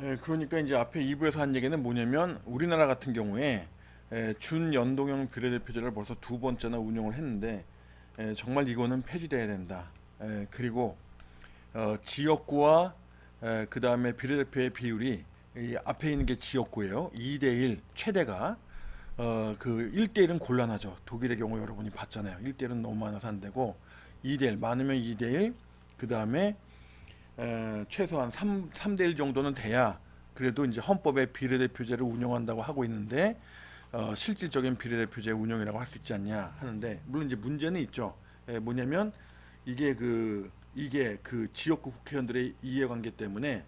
그러니까 이제 앞에 2부에서 한 얘기는 뭐냐면 우리나라 같은 경우에 준연동형 비례대표제를 벌써 두 번째나 운영을 했는데 정말 이거는 폐지돼야 된다. 그리고 지역구와 그 다음에 비례대표의 비율이 이 앞에 있는 게 지역구예요. 2대1 최대가 그 1대1은 곤란하죠. 독일의 경우 여러분이 봤잖아요. 1대1은 너무 많아서 안 되고 2대1 많으면 2대1 그 다음에 최소한 3대1 정도는 돼야 그래도 이제 헌법에 비례대표제를 운영한다고 하고 있는데 실질적인 비례대표제 운영이라고 할 수 있지 않냐 하는데 물론 이제 문제는 있죠. 뭐냐면 이게 그 지역구 국회의원들의 이해관계 때문에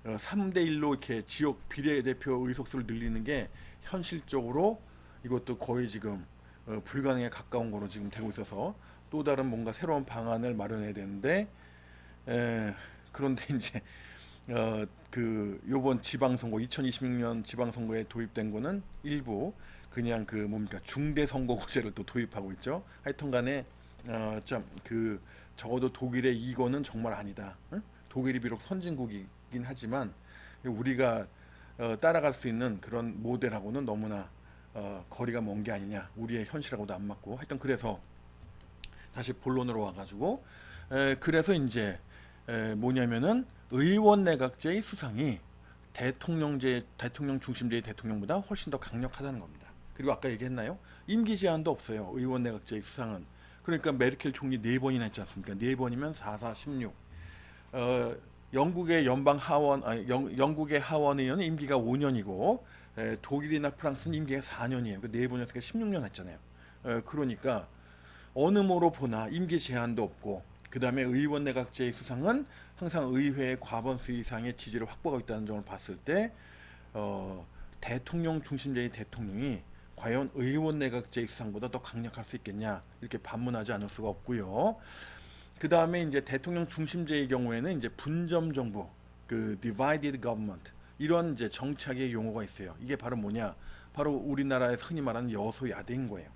3대1로 이렇게 지역 비례대표 의석수를 늘리는 게 현실적으로 이것도 거의 지금 불가능에 가까운 거로 지금 되고 있어서 또 다른 뭔가 새로운 방안을 마련해야 되는데 그런데 이제 그 요번 지방선거 2026년 지방선거에 도입된 거는 일부 그냥 그 뭡니까 중대선거구제를 또 도입하고 있죠. 하여튼간에 참 그 적어도 독일의 이거는 정말 아니다. 응? 독일이 비록 선진국이긴 하지만 우리가 따라갈 수 있는 그런 모델하고는 너무나 거리가 먼 게 아니냐. 우리의 현실하고도 안 맞고. 하여튼 그래서 다시 본론으로 와가지고 그래서 이제 뭐냐면은 의원 내각제의 수상이 대통령 중심제의 대통령보다 훨씬 더 강력하다는 겁니다. 그리고 아까 얘기했나요? 임기 제한도 없어요. 의원 내각제의 수상은. 그러니까 메르켈 총리 네 번이나 했지 않습니까? 네 번이면 4, 4, 16. 어, 영국의 연방 하원, 영국의 하원 의원은 임기가 5년이고 독일이나 프랑스는 임기가 4년이에요. 그 네 번이었으니까 16년 했잖아요. 그러니까 어느 뭐로 보나 임기 제한도 없고 그 다음에 의원 내각제의 수상은 항상 의회의 과반수 이상의 지지를 확보하고 있다는 점을 봤을 때 대통령 중심제의 대통령이 과연 의원 내각제의 수상보다 더 강력할 수 있겠냐 이렇게 반문하지 않을 수가 없고요. 그 다음에 이제 대통령 중심제의 경우에는 이제 분점 정부, 그 divided government 이런 이제 정착의 용어가 있어요. 이게 바로 뭐냐? 바로 우리나라에서 흔히 말하는 여소야대인 거예요.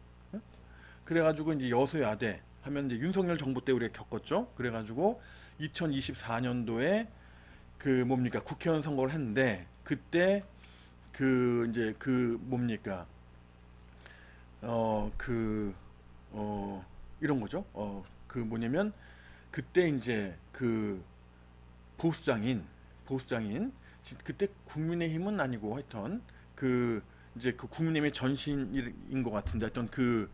그래가지고 이제 여소야대 하면 이제 윤석열 정부 때 우리가 겪었죠. 그래가지고 2024년도에 그 뭡니까 국회의원 선거를 했는데 그때 그 이제 그 뭡니까 이런 거죠. 그 뭐냐면 그때 이제 그 보수장인 그때 국민의힘은 아니고 하여튼 그 이제 그 국민의힘의 전신인 것 같은데 하여튼 그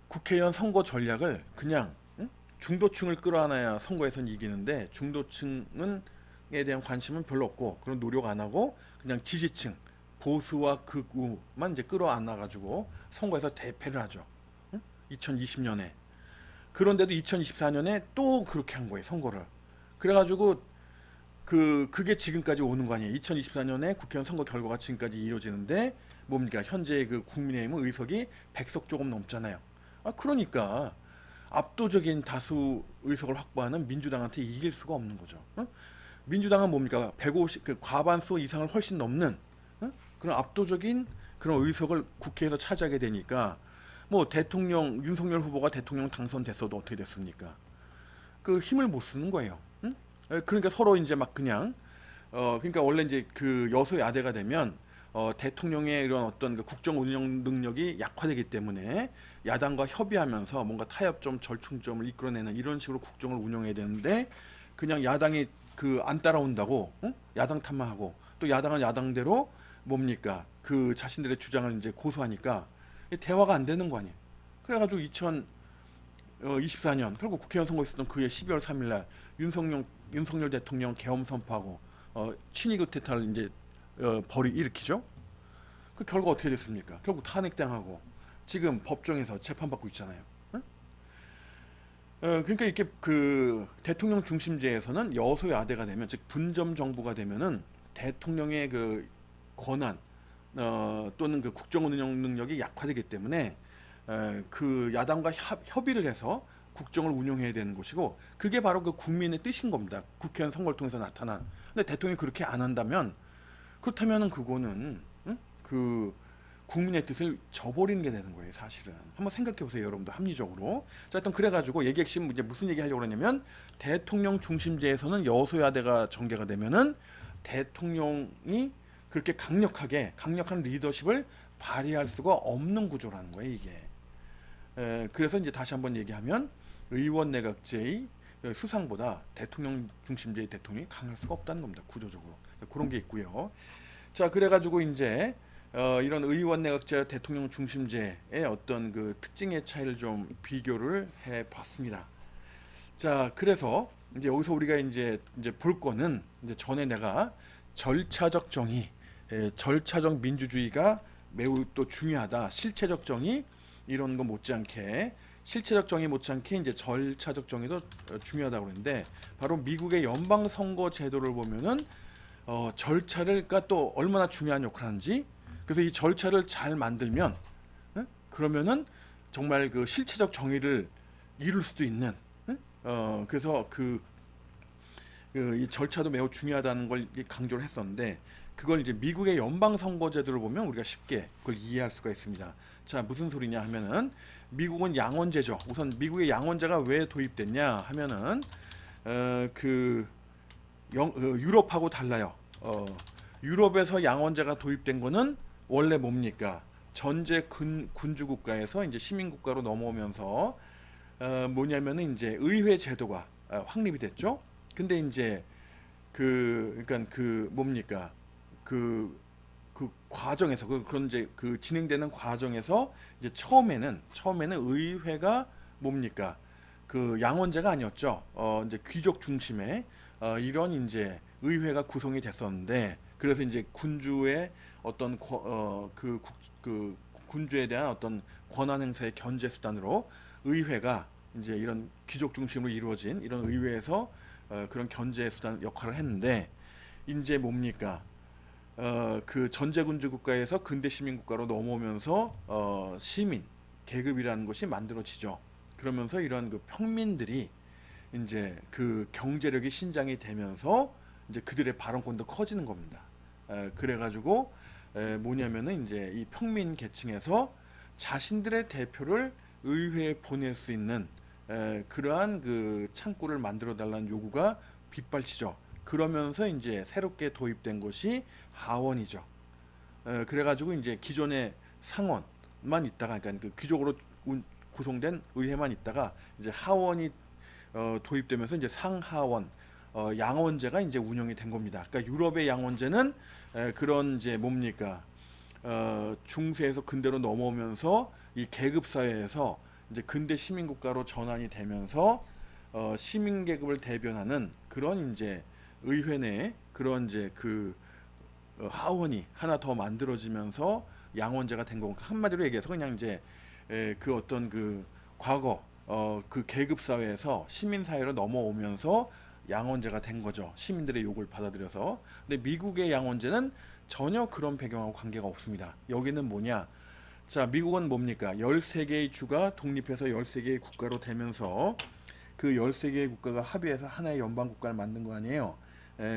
국회의원 선거 전략을 그냥 응? 중도층을 끌어안아야 선거에선 이기는데 중도층에 대한 관심은 별로 없고 그런 노력 안 하고 그냥 지지층 보수와 극우만 이제 끌어안아 가지고 선거에서 대패를 하죠. 응? 2020년에 그런데도 2024년에 또 그렇게 한 거예요 선거를. 그래가지고 그게 지금까지 오는 거 아니에요. 2024년에 국회의원 선거 결과가 지금까지 이어지는데 뭡니까 현재 그 국민의힘은 의석이 100석 조금 넘잖아요. 그러니까 압도적인 다수 의석을 확보하는 민주당한테 이길 수가 없는 거죠. 어? 민주당은 뭡니까 150 그 과반수 이상을 훨씬 넘는 그런 압도적인 그런 의석을 국회에서 차지하게 되니까 뭐 대통령 윤석열 후보가 대통령 당선됐어도 어떻게 됐습니까? 그 힘을 못 쓰는 거예요. 응? 그러니까 서로 이제 막 그냥 그러니까 원래 이제 그 여소야대가 되면 대통령의 이런 어떤 그 국정 운영 능력이 약화되기 때문에 야당과 협의하면서 뭔가 타협 좀 절충점을 이끌어내는 이런 식으로 국정을 운영해야 되는데 그냥 야당이 그 안 따라온다고 응? 야당 탓만하고 또 야당은 야당대로 뭡니까 그 자신들의 주장을 이제 고수하니까 대화가 안 되는 거 아니에요. 그래가지고 2024년 결국 국회의원 선거 있었던 그해 12월 3일 날 윤석열 대통령 계엄 선포하고 친위 구태타를 이제 일으키죠. 그 결과 어떻게 됐습니까? 결국 탄핵당하고 지금 법정에서 재판받고 있잖아요. 응? 그러니까 이렇게 그 대통령 중심제에서는 여소야대가 되면 즉 분점 정부가 되면은 대통령의 그 권한 또는 그 국정 운영 능력이 약화되기 때문에 그 야당과 협의를 해서 국정을 운영해야 되는 것이고 그게 바로 그 국민의 뜻인 겁니다. 국회의원 선거를 통해서 나타난. 근데 대통령이 그렇게 안 한다면 그렇다면은 그거는 응? 그 국민의 뜻을 저버리는 게 되는 거예요, 사실은. 한번 생각해 보세요, 여러분도 합리적으로. 자, 일단 그래가지고 얘기 핵심 이제 무슨 얘기 하려고 그러냐면 대통령 중심제에서는 여소야대가 전개가 되면은 대통령이 그렇게 강력한 리더십을 발휘할 수가 없는 구조라는 거예요, 이게. 그래서 이제 다시 한번 얘기하면 의원 내각제의 수상보다 대통령 중심제의 대통령이 강할 수가 없다는 겁니다, 구조적으로. 그런 게 있고요. 자, 그래가지고 이제 이런 의원 내각제 대통령 중심제의 어떤 그 특징의 차이를 좀 비교를 해봤습니다. 자, 그래서 이제 여기서 우리가 이제 볼 거는 이제 전에 내가 절차적 정의, 절차적 민주주의가 매우 또 중요하다. 실체적 정의 이런 거 못지않게 실체적 정의 못지않게 이제 절차적 정의도 중요하다고 그러는데 바로 미국의 연방 선거 제도를 보면은 절차를 그러니까 또 얼마나 중요한 역할을 하는지 그래서 이 절차를 잘 만들면 그러면은 정말 그 실체적 정의를 이룰 수도 있는 그래서 이 절차도 매우 중요하다는 걸 강조를 했었는데 그걸 이제 미국의 연방 선거 제도를 보면 우리가 쉽게 그걸 이해할 수가 있습니다. 자, 무슨 소리냐 하면은 미국은 양원제죠. 우선 미국의 양원제가 왜 도입됐냐 하면은 유럽하고 달라요. 유럽에서 양원제가 도입된 거는 원래 뭡니까? 전제 군주 국가에서 이제 시민 국가로 넘어오면서 뭐냐면은 이제 의회 제도가 확립이 됐죠. 근데 이제 그러니까 뭡니까? 그 과정에서 그런 이제 그 진행되는 과정에서 이제 처음에는 의회가 뭡니까? 그 양원제가 아니었죠. 이제 귀족 중심의 이런 이제 의회가 구성이 됐었는데 그래서 이제 군주의 어떤 그 군주에 대한 어떤 권한 행사의 견제 수단으로 의회가 이제 이런 귀족 중심으로 이루어진 이런 의회에서 그런 견제 수단 역할을 했는데 이제 뭡니까? 그 전제군주 국가에서 근대 시민 국가로 넘어오면서 시민 계급이라는 것이 만들어지죠. 그러면서 이런 그 평민들이 이제 그 경제력이 신장이 되면서 이제 그들의 발언권도 커지는 겁니다. 그래가지고 뭐냐면은 이제 이 평민 계층에서 자신들의 대표를 의회에 보낼 수 있는 그러한 그 창구를 만들어 달라는 요구가 빗발치죠. 그러면서 이제 새롭게 도입된 것이 하원이죠. 그래가지고 이제 기존의 상원만 있다가 그러니까 그 귀족으로 구성된 의회만 있다가 이제 하원이 도입되면서 이제 상하원 양원제가 이제 운영이 된 겁니다. 그러니까 유럽의 양원제는 그런 이제 뭡니까 중세에서 근대로 넘어오면서 이 계급 사회에서 이제 근대 시민 국가로 전환이 되면서 시민 계급을 대변하는 그런 이제 의회 내에 그런 이제 하원이 하나 더 만들어지면서 양원제가 된 거고 한마디로 얘기해서 그냥 이제 그 어떤 그 과거 그 계급 사회에서 시민 사회로 넘어오면서 양원제가 된 거죠. 시민들의 요구를 받아들여서. 근데 미국의 양원제는 전혀 그런 배경하고 관계가 없습니다. 여기는 뭐냐? 자, 미국은 뭡니까? 13개의 주가 독립해서 13개의 국가로 되면서 그 13개의 국가가 합의해서 하나의 연방 국가를 만든 거 아니에요.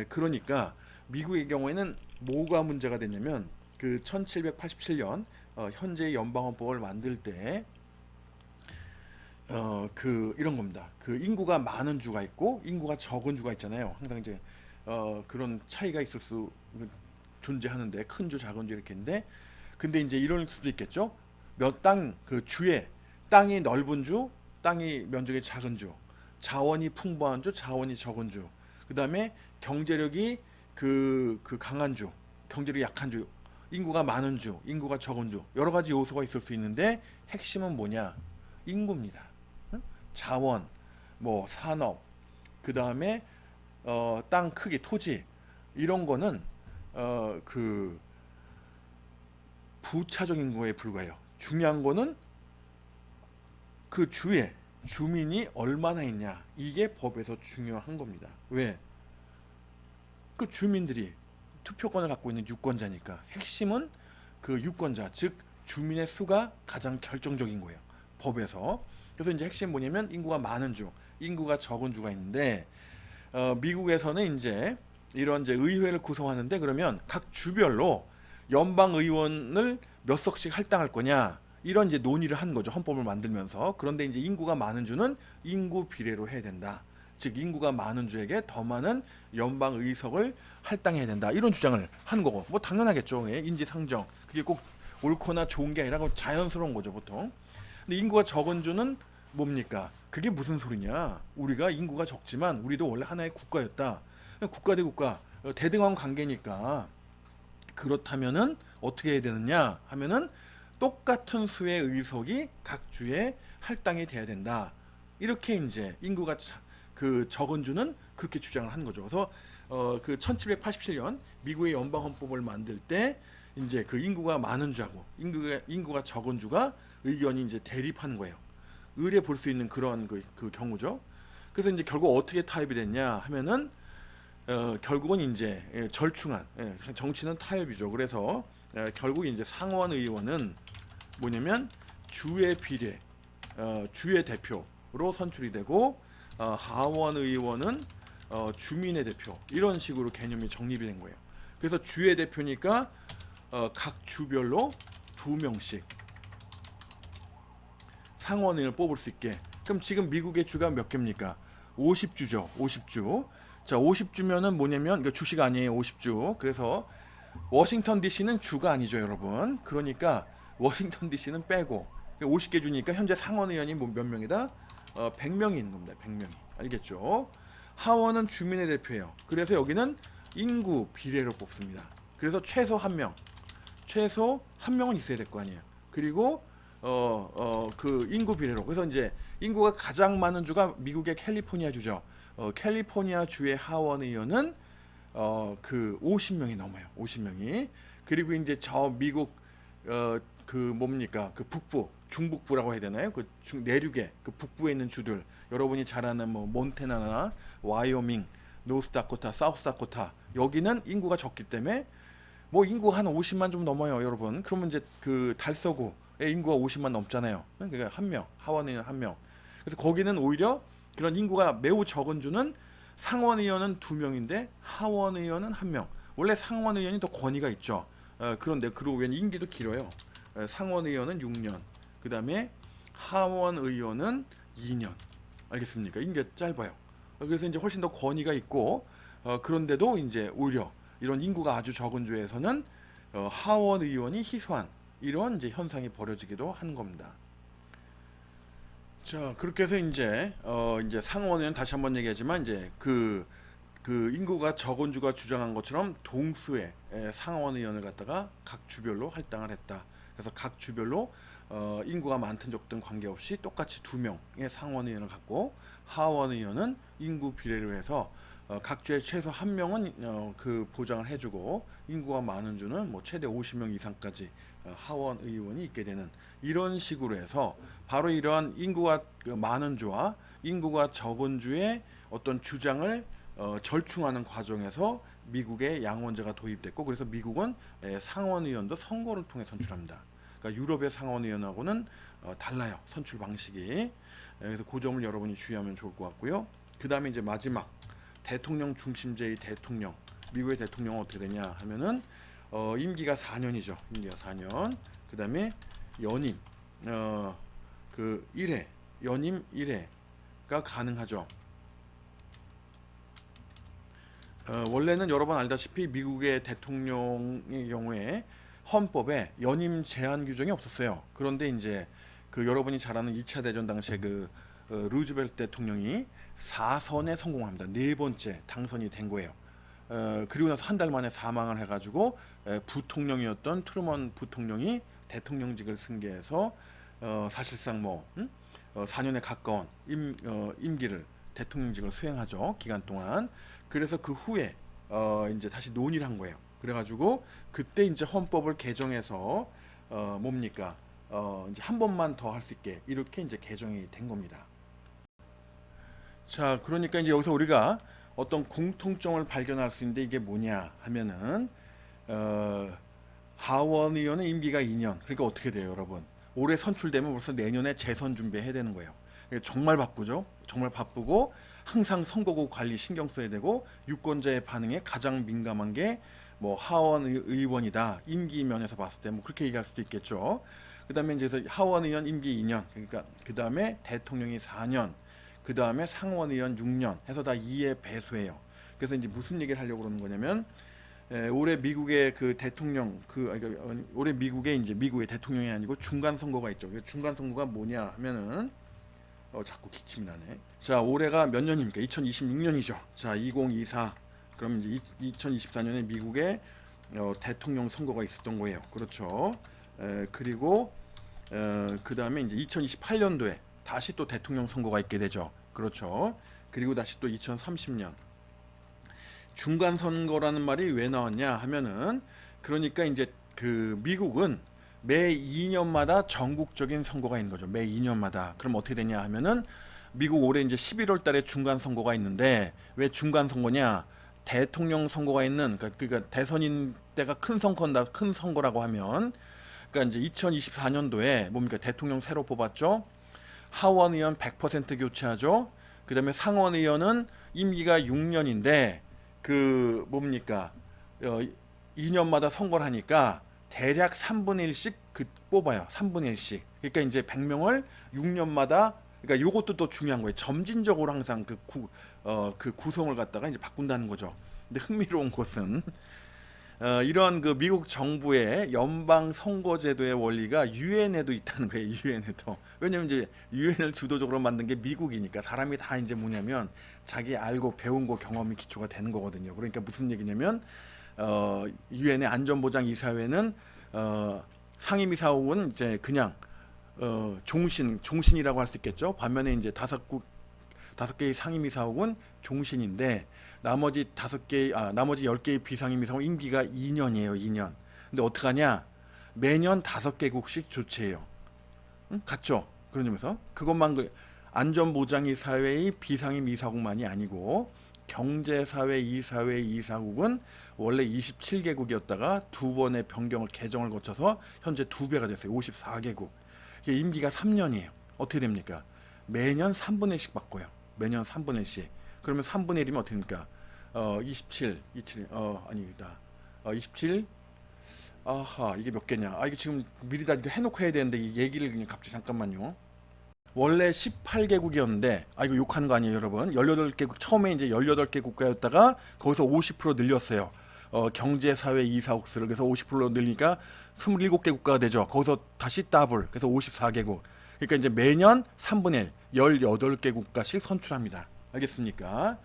그러니까 미국의 경우에는 뭐가 문제가 됐냐면 그 1787년 현재 연방헌법을 만들 때 이런 겁니다. 그 인구가 많은 주가 있고 인구가 적은 주가 있잖아요. 항상 이제 그런 차이가 있을 수 존재하는데 큰 주, 작은 주 이렇게 있는데 근데 이제 이럴 수도 있겠죠. 그 주에 땅이 넓은 주, 땅이 면적이 작은 주, 자원이 풍부한 주, 자원이 적은 주, 그 다음에 경제력이 강한 주, 경제력이 약한 주, 인구가 많은 주, 인구가 적은 주, 여러 가지 요소가 있을 수 있는데 핵심은 뭐냐? 인구입니다. 자원, 뭐 산업, 그 다음에 땅 크기, 토지 이런 거는 부차적 인구에 불과해요. 중요한 거는 그 주에 주민이 얼마나 있냐 이게 법에서 중요한 겁니다. 왜? 그 주민들이 투표권을 갖고 있는 유권자니까 핵심은 그 유권자 즉 주민의 수가 가장 결정적인 거예요. 법에서. 그래서 이제 핵심 뭐냐면 인구가 많은 주, 인구가 적은 주가 있는데 미국에서는 이제 이런 이제 의회를 구성하는데 그러면 각 주별로 연방 의원을 몇 석씩 할당할 거냐 이런 이제 논의를 한 거죠. 헌법을 만들면서. 그런데 이제 인구가 많은 주는 인구 비례로 해야 된다. 즉 인구가 많은 주에게 더 많은 연방 의석을 할당해야 된다. 이런 주장을 하는 거고. 뭐 당연하겠죠. 예, 인지상정. 그게 꼭 옳거나 좋은 게 아니라 자연스러운 거죠, 보통. 근데 인구가 적은 주는 뭡니까? 그게 무슨 소리냐? 우리가 인구가 적지만 우리도 원래 하나의 국가였다. 국가 대 국가 대등한 관계니까. 그렇다면은 어떻게 해야 되느냐 하면은 똑같은 수의 의석이 각 주에 할당이 돼야 된다. 이렇게 이제 인구가 그 적은 주는 그렇게 주장을 하는 거죠. 그래서 그 1787년 미국의 연방 헌법을 만들 때 이제 그 인구가 많은 주하고 인구가 적은 주가 의견이 이제 대립하는 거예요. 의례 볼 수 있는 그런 그 경우죠. 그래서 이제 결국 어떻게 타협이 됐냐 하면은 결국은 이제 절충안 정치는 타협이죠. 그래서 결국 이제 상원 의원은 뭐냐면 주의 비례 주의 대표로 선출이 되고 하원 의원은 주민의 대표 이런 식으로 개념이 정립이 된 거예요. 그래서 주의 대표니까 각 주별로 2명씩 상원의원을 뽑을 수 있게. 그럼 지금 미국의 주가 몇 개입니까? 50주죠. 50주. 자, 50주면은 뭐냐면 이거 주식 아니에요. 50주. 그래서 워싱턴 DC는 주가 아니죠, 여러분. 그러니까 워싱턴 DC는 빼고 50개 주니까 현재 상원의원이 몇 명이다? 100명이 있는 겁니다. 100명이. 알겠죠? 하원은 주민의 대표예요. 그래서 여기는 인구 비례로 뽑습니다. 그래서 최소 한 명은 있어야 될 거 아니에요. 그리고 그 인구 비례로. 그래서 이제 인구가 가장 많은 주가 미국의 캘리포니아 주죠. 캘리포니아 주의 하원 의원은 그 50명이 넘어요. 50명이. 그리고 이제 저 미국 그 뭡니까? 그 북부, 중북부라고 해야 되나요? 그 내륙에 그 북부에 있는 주들. 여러분이 잘 아는 뭐 몬태나나 와이오밍, 노스다코타, 사우스다코타. 여기는 인구가 적기 때문에 뭐 인구 한 50만 좀 넘어요, 여러분. 그러면 이제 그 달서구의 인구가 50만 넘잖아요. 그러니까 한 명, 하원의원 한 명. 그래서 거기는 오히려 그런 인구가 매우 적은 주는 상원의원은 2명인데 하원의원은 1명. 원래 상원의원이 더 권위가 있죠. 그런데 그러고 왜 임기도 길어요. 상원의원은 6년. 그 다음에 하원의원은 2년. 알겠습니까? 임기가 짧아요. 그래서 이제 훨씬 더 권위가 있고 그런데도 이제 오히려 이런 인구가 아주 적은 주에서는 하원 의원이 희소한 이런 이제 현상이 벌어지기도 한 겁니다. 자, 그렇게 해서 이제 상원은 다시 한번 얘기하지만 이제 그 인구가 적은 주가 주장한 것처럼 동수의 상원 의원을 갖다가 각 주별로 할당을 했다. 그래서 각 주별로 인구가 많든 적든 관계없이 똑같이 2명의 상원 의원을 갖고 하원 의원은 인구 비례로 해서 각 주에 최소 한 명은 그 보장을 해주고 인구가 많은 주는 뭐 최대 50명 이상까지 하원 의원이 있게 되는 이런 식으로 해서 바로 이러한 인구가 많은 주와 인구가 적은 주의 어떤 주장을 절충하는 과정에서 미국의 양원제가 도입됐고 그래서 미국은 상원 의원도 선거를 통해 선출합니다. 그러니까 유럽의 상원 의원하고는 달라요. 선출 방식이. 그래서 그 점을 여러분이 주의하면 좋을 것 같고요. 그 다음에 이제 마지막 대통령 중심제의 대통령. 미국의 대통령은 어떻게 되냐 하면은 임기가 4년이죠. 임기가 4년. 그 다음에 연임 그 1회 연임 1회가 가능하죠. 원래는 여러 번 알다시피 미국의 대통령의 경우에 헌법에 연임 제한 규정이 없었어요. 그런데 이제 그 여러분이 잘 아는 2차 대전 당시에 그 루즈벨트 대통령이 4선에 성공합니다. 네 번째 당선이 된 거예요. 그리고 나서 한 달 만에 사망을 해가지고 부통령이었던 트루먼 부통령이 대통령직을 승계해서 사실상 뭐 4년에 가까운 임기를 대통령직을 수행하죠. 기간 동안. 그래서 그 후에 이제 다시 논의를 한 거예요. 그래가지고 그때 이제 헌법을 개정해서 뭡니까? 이제 한 번만 더 할 수 있게 이렇게 이제 개정이 된 겁니다. 자, 그러니까 이제 여기서 우리가 어떤 공통점을 발견할 수 있는데 이게 뭐냐 하면은 하원 의원의 임기가 2년. 그러니까 어떻게 돼요, 여러분? 올해 선출되면 벌써 내년에 재선 준비해야 되는 거예요. 정말 바쁘죠. 정말 바쁘고 항상 선거구 관리 신경 써야 되고 유권자의 반응에 가장 민감한 게 뭐 하원 의원이다. 임기 면에서 봤을 때 뭐 그렇게 얘기할 수도 있겠죠. 그다음에 이제 하원 의원 임기 2년. 그러니까 그다음에 대통령이 4년. 그 다음에 상원의원 6년 해서 다 2의 배수예요. 그래서 이제 무슨 얘기를 하려고 그러는 거냐면 올해 미국의 그 대통령 올해 미국의 이제 미국의 대통령이 아니고 중간 선거가 있죠. 중간 선거가 뭐냐 하면은 자꾸 기침이 나네. 자, 올해가 몇 년입니까? 2026년이죠. 자, 2024. 그럼 이제 2024년에 미국의 대통령 선거가 있었던 거예요. 그렇죠. 그리고 그 다음에 이제 2028년도에 다시 또 대통령 선거가 있게 되죠. 그렇죠. 그리고 다시 또 2030년. 중간 선거라는 말이 왜 나왔냐 하면은 그러니까 이제 그 미국은 매 2년마다 전국적인 선거가 있는 거죠. 매 2년마다. 그럼 어떻게 되냐 하면은 미국 올해 이제 11월 달에 중간 선거가 있는데 왜 중간 선거냐? 대통령 선거가 있는 그러니까 대선인 때가 큰 선거라고 하면 그러니까 이제 2024년도에 뭡니까? 대통령 새로 뽑았죠. 하원 의원 100% 교체하죠. 그다음에 상원 의원은 임기가 6년인데 그 뭡니까? 2년마다 선거를 하니까 대략 3분의 1씩 뽑아요. 3분의 1씩. 그러니까 이제 100명을 6년마다 그러니까 요것도 또 중요한 거예요. 점진적으로 항상 그 구성을 갖다가 이제 바꾼다는 거죠. 근데 흥미로운 것은 이런 그 미국 정부의 연방 선거제도의 원리가 유엔에도 있다는 거예요. 유엔에도. 왜냐면 이제 유엔을 주도적으로 만든 게 미국이니까 사람이 다 이제 뭐냐면 자기 알고 배운 거 경험이 기초가 되는 거거든요. 그러니까 무슨 얘기냐면 유엔의 안전보장이사회는 상임이사국은 이제 그냥 종신이라고 할 수 있겠죠. 반면에 이제 다섯 개의 상임이사국은 종신인데 나머지 10개의 비상임이사국 임기가 2년이에요. 2년. 근데 어떡하냐? 매년 5개국씩 조치해요. 응? 같죠? 그런 점에서 그것만 안전보장이사회의 비상임이사국만이 아니고 경제사회 이사회 이사국은 원래 27개국이었다가 두 번의 개정을 거쳐서 현재 2배가 됐어요. 54개국. 임기가 3년이에요. 어떻게 됩니까? 매년 3분의 1씩 바꿔요. 매년 3분의 1씩. 그러면 3분의 1이면 어떻게 됩니까? 27, 아하, 이게 몇 개냐? 이거 지금 미리 다 해놓고 해야 되는데 이 얘기를 그냥 갑자기 잠깐만요. 원래 18개국이었는데 이거 욕하는 거 아니에요, 여러분. 18개국 처음에 이제 18개 국가였다가 거기서 50% 늘렸어요. 경제사회 이사국 수를 그래서 50% 늘리니까 27개 국가가 되죠. 거기서 다시 더블 그래서 54개국. 그러니까 이제 매년 3분의 1, 18개 국가씩 선출합니다. 알겠습니까?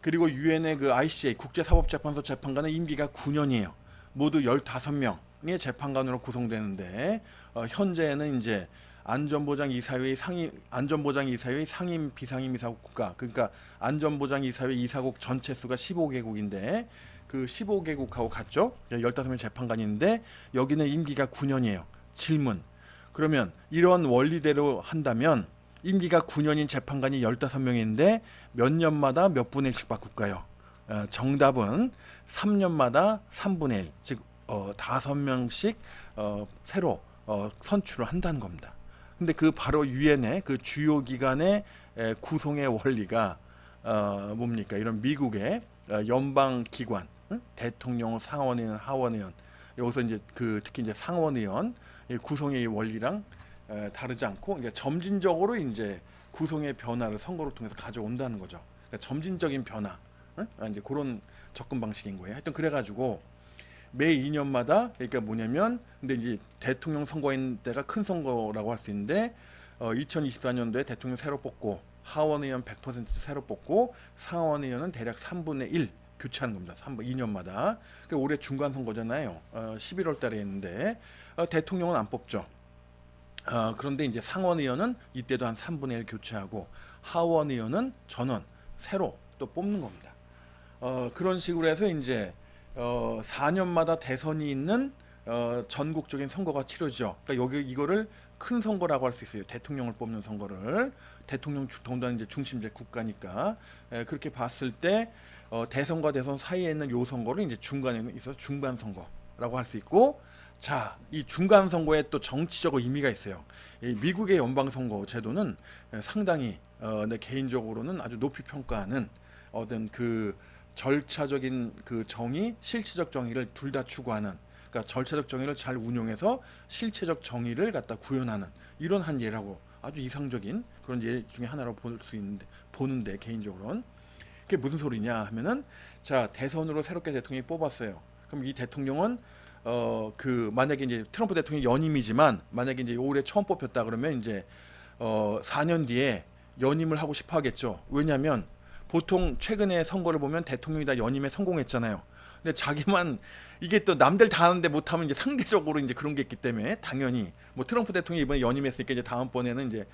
그리고 유엔의 그 ICJ 국제사법재판소 재판관은 임기가 9년이에요. 모두 15명의 재판관으로 구성되는데 현재는 이제 안전보장이사회의 상임 비상임 이사국 국가 그러니까 안전보장이사회 이사국 전체 수가 15개국인데 그 15개국하고 같죠? 15명의 재판관이 있는데 여기는 임기가 9년이에요. 질문. 그러면 이런 원리대로 한다면 임기가 9년인 재판관이 15명인데 몇 년마다 몇 분의 1씩 바꿀까요? 정답은 3년마다 3분의 1, 즉 5명씩 새로 선출을 한다는 겁니다. 근데 그 바로 유엔의 그 주요 기관의 구성의 원리가 뭡니까? 이런 미국의 연방 기관, 대통령, 상원의원, 하원의원 여기서 이제 특히 이제 상원의원 구성의 원리랑 다르지 않고 그러니까 점진적으로 이제 구성의 변화를 선거를 통해서 가져온다는 거죠. 그러니까 점진적인 변화, 이제 그런 접근 방식인 거예요. 하여튼 그래가지고 매 2년마다 그러니까 뭐냐면 근데 이제 대통령 선거인 때가 큰 선거라고 할 수 있는데 2024년도에 대통령 새로 뽑고 하원의원 100% 새로 뽑고 상원의원은 대략 3분의 1 교체하는 겁니다. 2년마다. 그러니까 올해 중간 선거잖아요. 11월 달에 했는데 대통령은 안 뽑죠. 그런데 이제 상원의원은 이때도 한 3분의 1 교체하고 하원의원은 전원 새로 또 뽑는 겁니다. 그런 식으로 해서 이제 4년마다 대선이 있는 전국적인 선거가 치러지죠. 그러니까 이거를 큰 선거라고 할 수 있어요. 대통령을 뽑는 선거를 대통령 더군다나 이제 중심제 국가니까 그렇게 봤을 때 대선과 대선 사이에 있는 요 선거를 이제 중간에 있어서 중간 선거라고 할 수 있고 자, 이 중간 선거에 또 정치적 의미가 있어요. 이 미국의 연방 선거 제도는 상당히 내 개인적으로는 아주 높이 평가하는 어떤 그 절차적인 그 정의, 실체적 정의를 둘 다 추구하는 그러니까 절차적 정의를 잘 운용해서 실체적 정의를 갖다 구현하는 이런 한 예라고 아주 이상적인 그런 예 중에 하나로 볼 수 있는데 보는데 개인적으로는 그게 무슨 소리냐 하면은 자 대선으로 새롭게 대통령이 뽑았어요. 그럼 이 대통령은 그 만약에 이제 트럼프 대통령이 연임이지만 만약에 이제 올해 처음 뽑혔다 그러면 이제 4년 뒤에 연임을 하고 싶어 하겠죠. 왜냐하면 보통 최근에 선거를 보면 대통령이 다 연임에 성공했잖아요. 근데 자기만 이게 또 남들 다 하는데 못하면 이제 상대적으로 이제 그런 게 있기 때문에 당연히 뭐 트럼프 대통령이 이번에 연임했으니까 이제 다음번에는 이제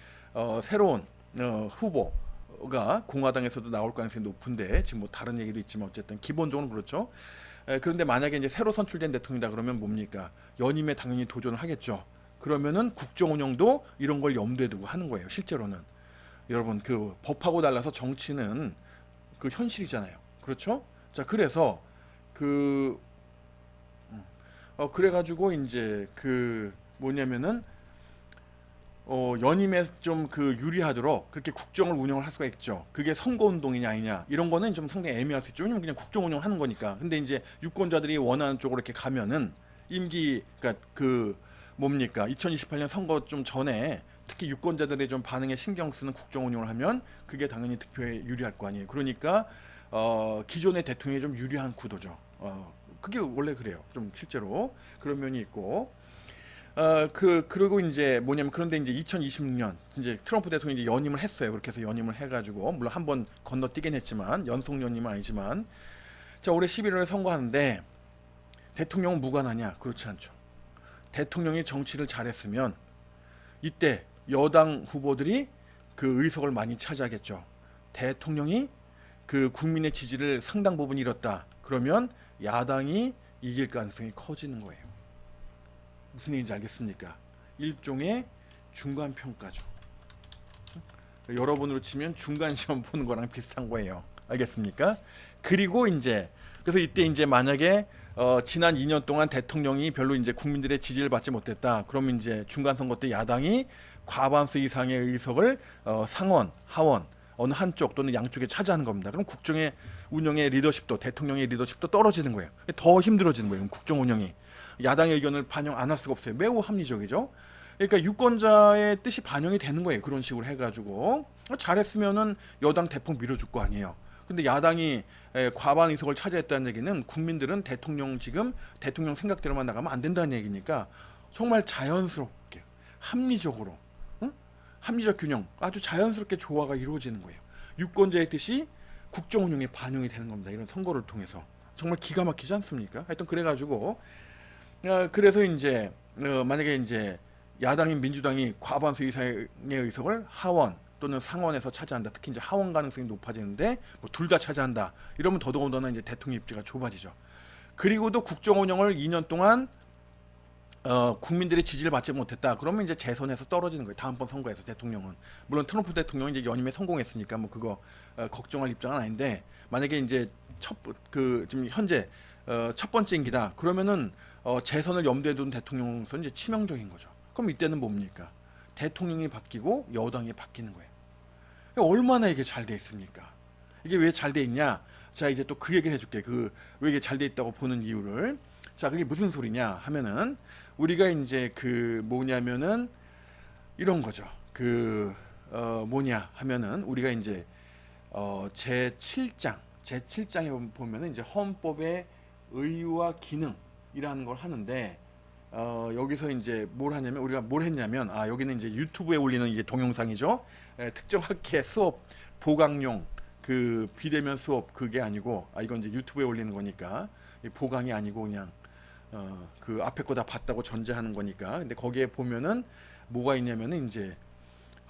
새로운 후보가 공화당에서도 나올 가능성이 높은데 지금 뭐 다른 얘기도 있지만 어쨌든 기본적으로 그렇죠. 그런데 만약에 이제 새로 선출된 대통령이다 그러면 뭡니까? 연임에 당연히 도전을 하겠죠. 그러면은 국정 운영도 이런 걸 염두에 두고 하는 거예요. 실제로는 여러분 그 법하고 달라서 정치는 그 현실이잖아요. 그렇죠? 자 그래서 그 그래가지고 이제 그 뭐냐면은 연임에 좀 그 유리하도록 그렇게 국정을 운영을 할 수가 있죠. 그게 선거 운동이냐 아니냐 이런 거는 좀 상당히 애매할 수 있죠. 왜냐면 그냥 국정 운영 하는 거니까. 근데 이제 유권자들이 원하는 쪽으로 이렇게 가면은 임기 그러니까 그 뭡니까 2028년 선거 좀 전에 특히 유권자들의 좀 반응에 신경 쓰는 국정 운영을 하면 그게 당연히 득표에 유리할 거 아니에요. 그러니까 기존의 대통령이 좀 유리한 구도죠. 그게 원래 그래요. 좀 실제로 그런 면이 있고. 그리고 이제 뭐냐면 그런데 이제 2026년 이제 트럼프 대통령이 이제 연임을 했어요. 그렇게 해서 연임을 해가지고 물론 한 번 건너뛰긴 했지만 연속 연임은 아니지만 자 올해 11월에 선거하는데 대통령은 무관하냐? 그렇지 않죠. 대통령이 정치를 잘했으면 이때 여당 후보들이 그 의석을 많이 차지하겠죠. 대통령이 그 국민의 지지를 상당 부분 잃었다. 그러면 야당이 이길 가능성이 커지는 거예요. 무슨 얘기인지 알겠습니까? 일종의 중간 평가죠. 여러분으로 치면 중간 시험 보는 거랑 비슷한 거예요. 알겠습니까? 그리고 이제 그래서 이때 이제 만약에 지난 2년 동안 대통령이 별로 이제 국민들의 지지를 받지 못했다. 그러면 이제 중간 선거 때 야당이 과반수 이상의 의석을 상원, 하원 어느 한쪽 또는 양쪽에 차지하는 겁니다. 그럼 국정의 운영의 리더십도 대통령의 리더십도 떨어지는 거예요. 더 힘들어지는 거예요. 국정 운영이. 야당의 의견을 반영 안 할 수가 없어요. 매우 합리적이죠. 그러니까 유권자의 뜻이 반영이 되는 거예요. 그런 식으로 해가지고 잘했으면은 여당 대폭 밀어줄 거 아니에요. 근데 야당이 과반 의석을 차지했다는 얘기는 국민들은 대통령 지금 대통령 생각대로만 나가면 안 된다는 얘기니까 정말 자연스럽게 합리적으로 응? 합리적 균형 아주 자연스럽게 조화가 이루어지는 거예요. 유권자의 뜻이 국정 운영에 반영이 되는 겁니다. 이런 선거를 통해서 정말 기가 막히지 않습니까? 하여튼 그래가지고 그래서 이제 만약에 이제 야당인 민주당이 과반수 이상의 의석을 하원 또는 상원에서 차지한다. 특히 이제 하원 가능성이 높아지는데 뭐 둘 다 차지한다. 이러면 더더군다나 이제 대통령 입지가 좁아지죠. 그리고도 국정 운영을 2년 동안 국민들의 지지를 받지 못했다. 그러면 이제 재선에서 떨어지는 거예요. 다음번 선거에서 대통령은 물론 트럼프 대통령이 이제 연임에 성공했으니까 뭐 그거 걱정할 입장은 아닌데 만약에 이제 지금 현재 첫 번째 임기다. 그러면은 재선을 염두에 둔 대통령으로서 이제 치명적인 거죠. 그럼 이때는 뭡니까? 대통령이 바뀌고 여당이 바뀌는 거예요. 얼마나 이게 잘 돼 있습니까? 이게 왜 잘 돼 있냐? 자 이제 또 그 얘기를 해줄게. 그 왜 이게 잘 돼 있다고 보는 이유를. 자 그게 무슨 소리냐 하면은 우리가 이제 그 뭐냐면은 이런 거죠. 뭐냐 하면은 우리가 이제 제7장에 보면은 이제 헌법의 의유와 기능이라는 걸 하는데 여기서 이제 뭘 하냐면 우리가 뭘 했냐면 여기는 이제 유튜브에 올리는 이제 동영상이죠. 특정 학회 수업 보강용 그 비대면 수업 그게 아니고 이건 이제 유튜브에 올리는 거니까 보강이 아니고 그냥 그 앞에 거 다 봤다고 전제하는 거니까. 근데 거기에 보면은 뭐가 있냐면은 이제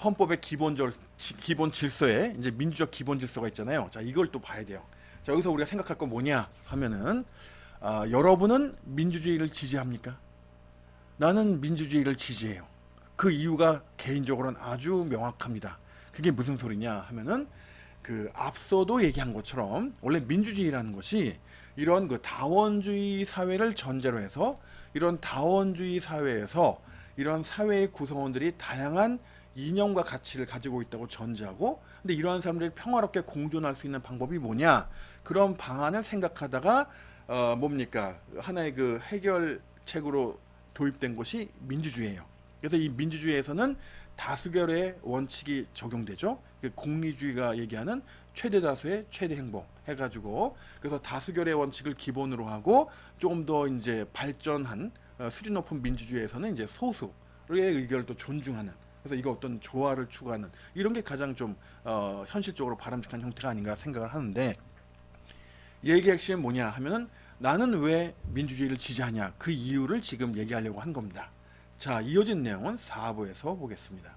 헌법의 기본 질서에 이제 민주적 기본 질서가 있잖아요. 자 이걸 또 봐야 돼요. 자 여기서 우리가 생각할 건 뭐냐 하면은 여러분은 민주주의를 지지합니까? 나는 민주주의를 지지해요. 그 이유가 개인적으로는 아주 명확합니다. 그게 무슨 소리냐 하면은 그 앞서도 얘기한 것처럼 원래 민주주의라는 것이 이런 그 다원주의 사회를 전제로 해서 이런 다원주의 사회에서 이런 사회의 구성원들이 다양한 이념과 가치를 가지고 있다고 전제하고 근데 이러한 사람들이 평화롭게 공존할 수 있는 방법이 뭐냐 그런 방안을 생각하다가 뭡니까 하나의 그 해결책으로 도입된 것이 민주주의예요. 그래서 이 민주주의에서는 다수결의 원칙이 적용되죠. 공리주의가 얘기하는 최대 다수의 최대 행복 해가지고, 그래서 다수결의 원칙을 기본으로 하고 조금 더 이제 발전한 수준 높은 민주주의에서는 이제 소수의 의견을 또 존중하는, 그래서 이거 어떤 조화를 추구하는 이런 게 가장 좀 현실적으로 바람직한 형태가 아닌가 생각을 하는데, 얘기의 핵심은 뭐냐 하면은 나는 왜 민주주의를 지지하냐, 그 이유를 지금 얘기하려고 한 겁니다. 자, 이어진 내용은 4부에서 보겠습니다.